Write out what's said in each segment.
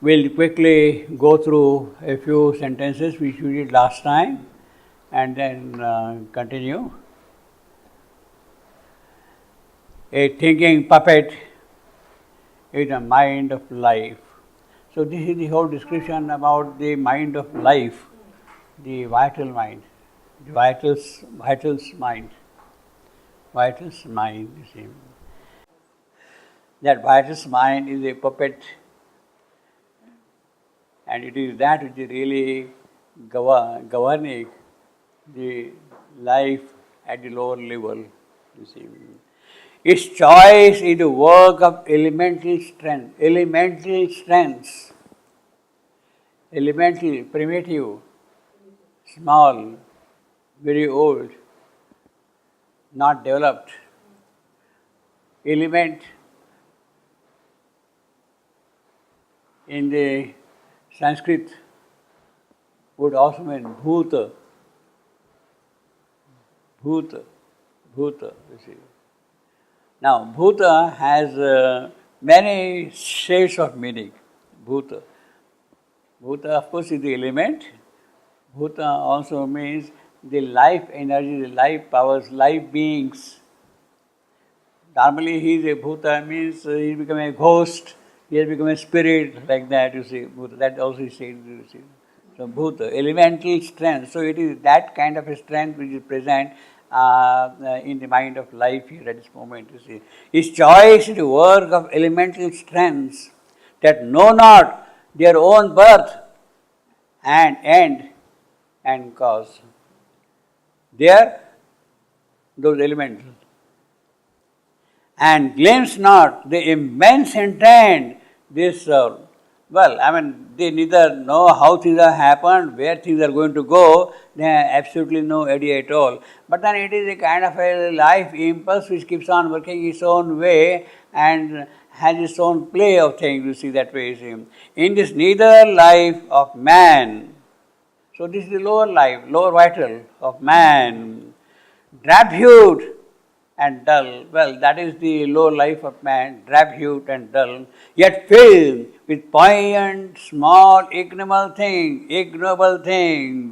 We'll quickly go through a few sentences which we did last time and then continue. A thinking puppet is a mind of life. So this is the whole description about the mind of life, the vital mind, the vitals mind, you see. That vitals mind is a puppet, and it is that which is really governing the life at the lower level, you see. Its choice is the work of elemental strengths, elemental, primitive, small, very old, not developed. Element in the Sanskrit would also mean bhuta, you see. Now, bhuta has many shades of meaning. Bhuta, of course, is the element. Bhuta also means the life energy, the life powers, life beings. Normally, he is a bhuta, means he become a ghost, he has become a spirit, like that, you see. Bhuta, that also is said, you see. So, bhuta, elemental strength. So, it is that kind of a strength which is present in the mind of life here at this moment, you see. His choice is the work of elemental strengths that know not their own birth and end and cause. There, those elementals. And glimpse not the immense intent they serve. Well, I mean, they neither know how things have happened, where things are going to go, they have absolutely no idea at all. But then it is a kind of a life impulse which keeps on working its own way and has its own play of things, you see, that way, you see. In this neither life of man, so this is the lower life, lower vital of man, drab-hued and dull. Well, that is the low life of man, drab-hued and dull, yet filled with poignant, small, ignoble things,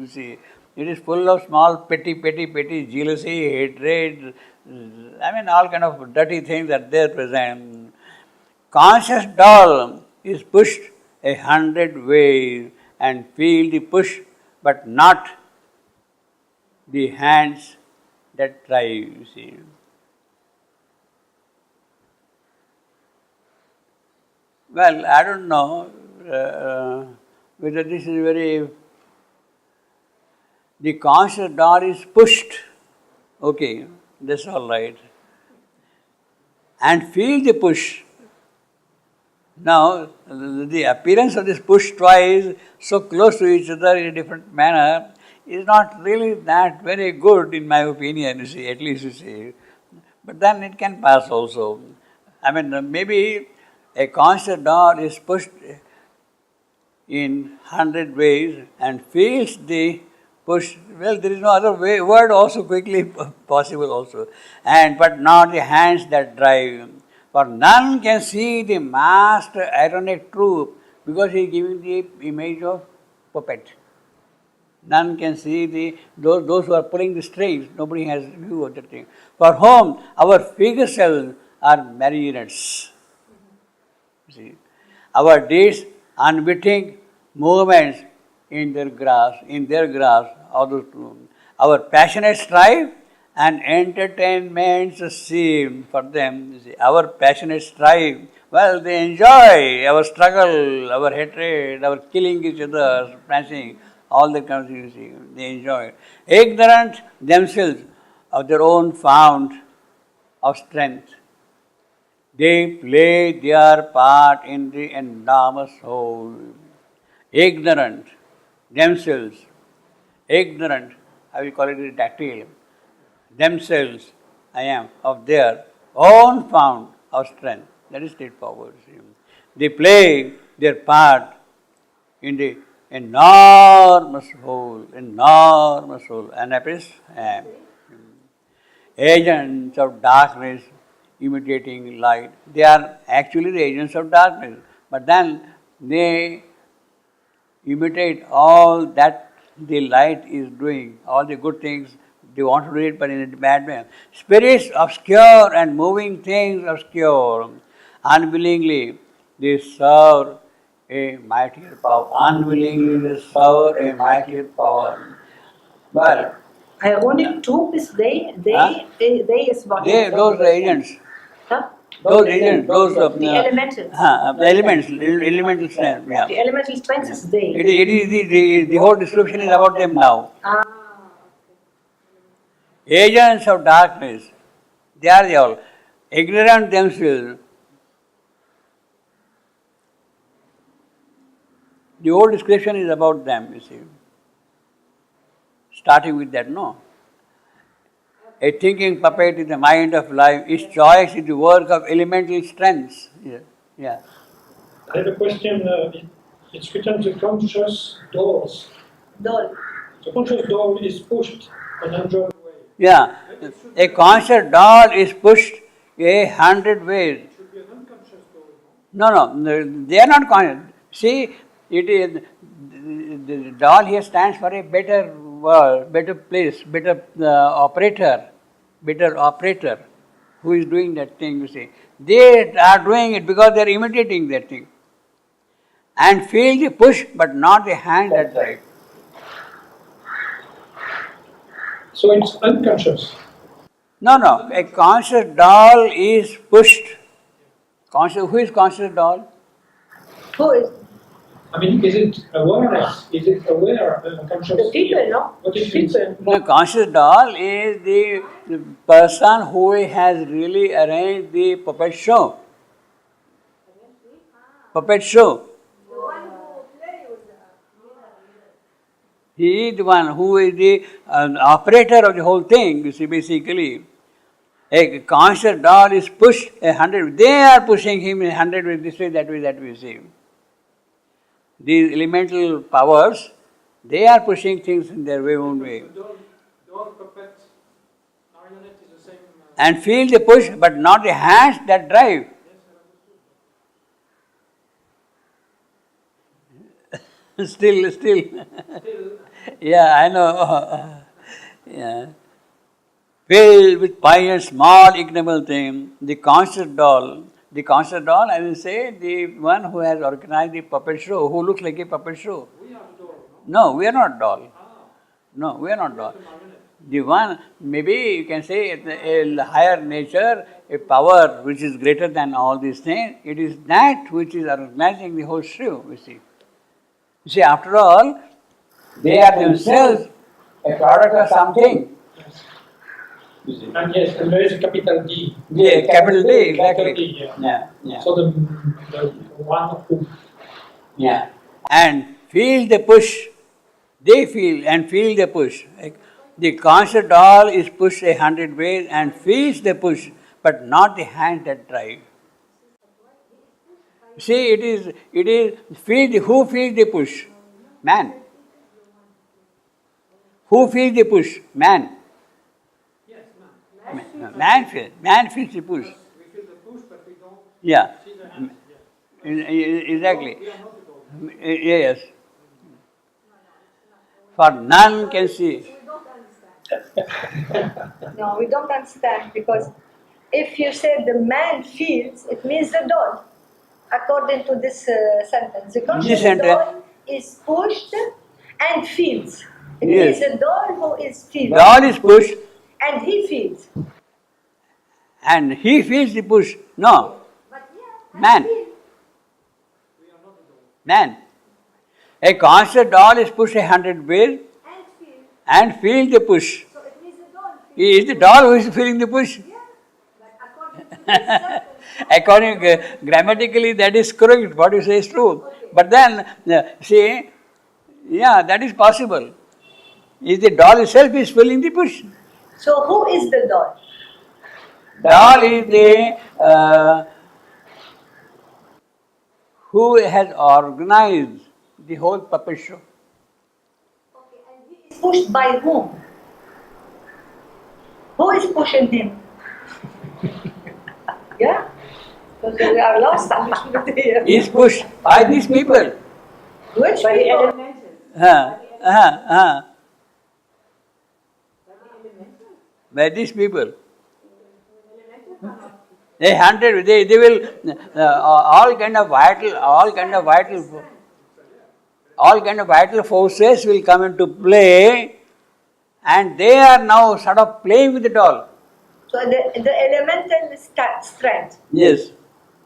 you see. It is full of small, petty, jealousy, hatred, I mean, all kind of dirty things are there present. Conscious doll is pushed 100 ways and feel the push, but not the hands that drive, you see. Well, I don't know whether this is very. The conscious door is pushed, okay, that's all right, and feel the push. Now, the appearance of this push twice so close to each other in a different manner is not really that very good, in my opinion, you see, at least, you see. But then it can pass also. I mean, maybe a conscious door is pushed in 100 ways and feels the push. Well, there is no other word also quickly possible also. But not the hands that drive. For none can see the master ironic truth because he is giving the image of puppet. None can see those who are pulling the strings. Nobody has view of that thing. For whom our figure cells are marionettes. See, our deeds, unwitting movements in their grasp, all those two. Our passionate strife and entertainments seem for them. See, our passionate strife, well, they enjoy our struggle, our hatred, our killing each other, smashing, all that kind of things, you see, they enjoy. Ignorant themselves of their own fount of strength, they play their part in the enormous whole. Ignorant themselves, ignorant, I will call it a tactile, themselves, I am, of their own fount of strength. That is straightforward. They play their part in the enormous whole, and that is agents of darkness imitating light. They are actually the agents of darkness, but then they imitate all that the light is doing, all the good things. They want to do it, but in a bad way. Spirits obscure and moving things obscure. Unwillingly, they serve a mightier power. Unwillingly, they serve a mightier power. But Ironic truth is they is what? those agents. Huh? Those agents, those the elementals. The elements, elemental strength. Yeah. The elemental strength is they. It is the whole description is about them now. Agents of darkness, they are the all ignorant themselves. The whole description is about them, you see. Starting with that, no. A thinking puppet is the mind of life. Its choice is the work of elemental strengths. Yeah. I have a question. It's written the conscious doors. Doll. The conscious door is pushed an 100 ways. Yeah. A conscious doll is pushed 100 ways. It should be an unconscious door. No, they are not conscious. See, it is the doll here stands for a better world, better place, better operator who is doing that thing, you see. They are doing it because they are imitating that thing. And feel the push, but not the hand that drives. So it's unconscious. No. A conscious doll is pushed. Who is conscious doll? Who is? I mean, is it awareness? Is it aware conscious? The people, no? What is People. it? The conscious doll is the person who has really arranged the puppet show. Puppet show. He is the one who is the operator of the whole thing, you see, basically. A conscious doll is pushed 100. They are pushing him 100 ways, this way, that way, you see. These elemental powers, they are pushing things in their own way. Doll, puppet, marionette is the same. And feel the push, but not the hands that drive. Still. Yeah, I know. Yeah. Filled with pie and small ignoble thing, the conscious doll, I will say, the one who has organized the puppet show, who looks like a puppet show. We are doll. No, we are not doll. No, we are not doll. The one, maybe you can say a higher nature, a power which is greater than all these things, it is that which is organizing the whole show, you see. You see, after all, they are themselves a product of something. And yes, and there is a capital D. Yeah, capital D, exactly. Capital D, Yeah. So the one who. Yeah. And feel the push. They feel and feel the push. Like the conscious doll is pushed 100 ways and feels the push, but not the hand that drive. See, it is who feels the push? Man. Who feels the push? Man. Yes, man. Man feels the push. We feel the push, but we don't Yeah. see the hand. Exactly. We are not the doll. Yes. For none can see. No, we don't understand, because if you say the man feels, it means the doll. According to this sentence, the conscious doll is pushed and feels. It Yes. means the doll who is feels. Doll is pushed And he feels. and he feels the push. No, But man. Man. A conscious doll is pushed 100 ways and feels the push. So it means the doll feels. It is the doll who is feeling the push. According grammatically, that is correct. What you say is true. But then, see, yeah, that is possible. Is the doll itself is feeling the push. So who is the doll? Doll is the who has organized the whole puppet show. Okay, and he is pushed by whom? Who is pushing him? Yeah? So we are lost is pushed by these people. Which By the people? elementals. Uh, uh, uh, By the elementals. by these people. Elementals are not. They hunted. They will all kind of vital forces will come into play, and they are now sort of playing with it all. So the elemental strength, Yes.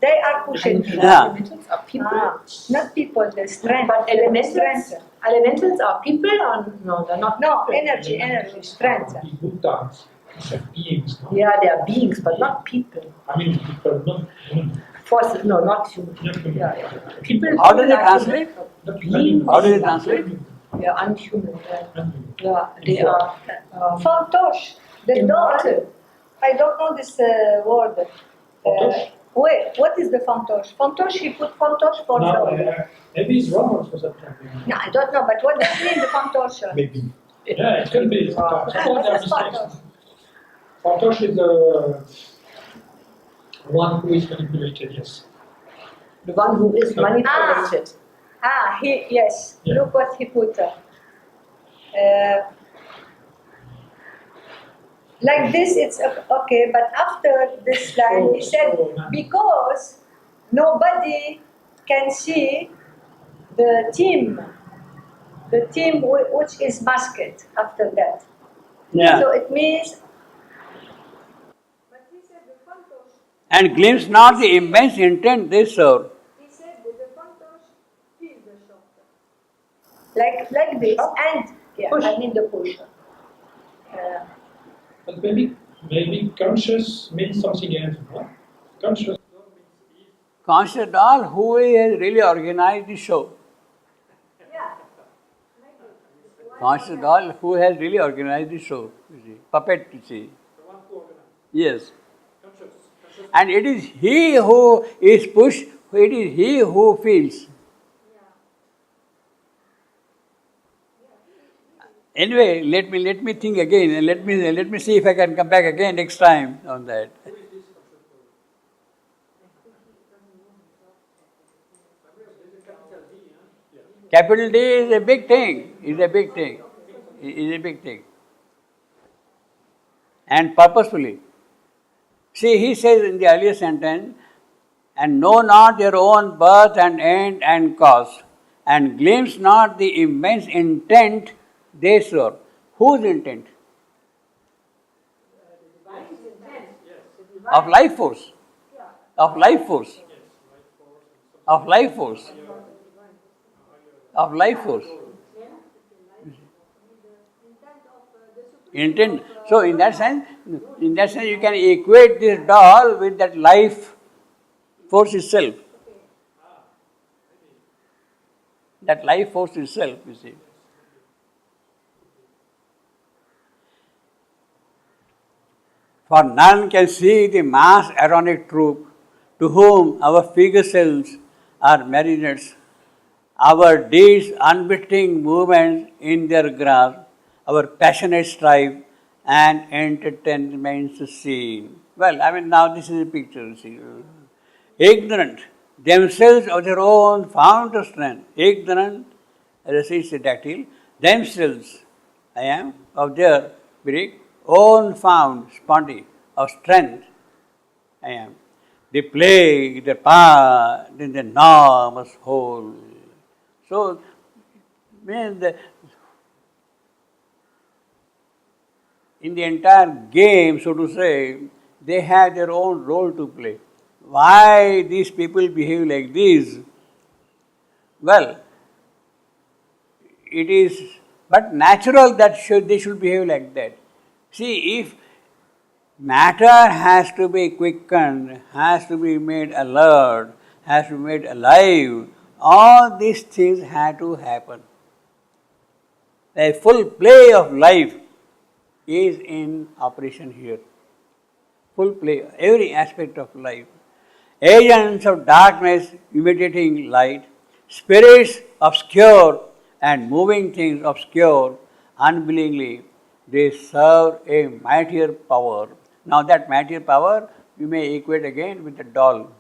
they are pushing. Yeah. Elementals are people. Not people, the strength. But elementals, Strength. elementals are people or no? They're not. No, people. energy, strength. The Buddhas, these are beings, no? Yeah, they are beings, but not people. I mean, people, not human. Forces, no, not human. Not human. Yeah, yeah. People. How does it are translate? Not Beings. human. How does it translate? Yeah, unhuman. Yeah, Unhuman. yeah they are. Fantoche, the dawn. Immortal. I don't know this word. Fantoche? Wait, what is the fantoche? Fantoche, he put fantoche for No, the. maybe it's wrong also sometimes. No, I don't know, but what does it mean, the fantoche? Maybe. Yeah, it could be. Sometimes there are What is mistakes. fantoche? Fantoche is the one who is manipulated, yes. The one who is manipulated. Yes, Yeah. look what he put. Like this, it's okay, but after this line, he said, because nobody can see the team which is masked after that. Yeah. So it means. But he said the fantoche. And glimpse not the immense intent they serve. He said that the fantoche feels the shock. Like this, and yeah, Push. I mean the push. But maybe conscious means something else, no? Conscious means Conscious doll who has really organized the show. Conscious doll who has really organized the show. You see. Puppet, you see. the one who organizes. Yes. Conscious. And it is he who is pushed, it is he who feels. Anyway, let me think again and let me see if I can come back again next time on that. Capital D is a big thing. Is a big thing. Is a big thing. And purposefully. See, he says in the earlier sentence, and know not your own birth and end and cause, and glimpse not the immense intent they serve. Whose intent? Of life force. Of life force. Of life force. Of life force. Intent. So in that sense you can equate this doll with that life force itself. That life force itself, you see. For none can see the mass ironic troop, to whom our figure selves are marionettes, our deeds unwitting movements in their grasp, our passionate strife and entertainments seen. Well, I mean, now this is a picture, see. Ignorant themselves of their own fount of strength. Ignorant, as I say, dactyl, themselves, I am, of their very own found spondy of strength, I am. They play their part in the enormous whole. So, in the entire game, so to say, they have their own role to play. Why these people behave like this? Well, it is but natural that they should behave like that. See, if matter has to be quickened, has to be made alert, has to be made alive, all these things have to happen. A full play of life is in operation here. Full play, every aspect of life. Agents of darkness imitating light, spirits obscure and moving things obscure, unwillingly, they serve a mightier power. Now that mightier power you may equate again with the doll.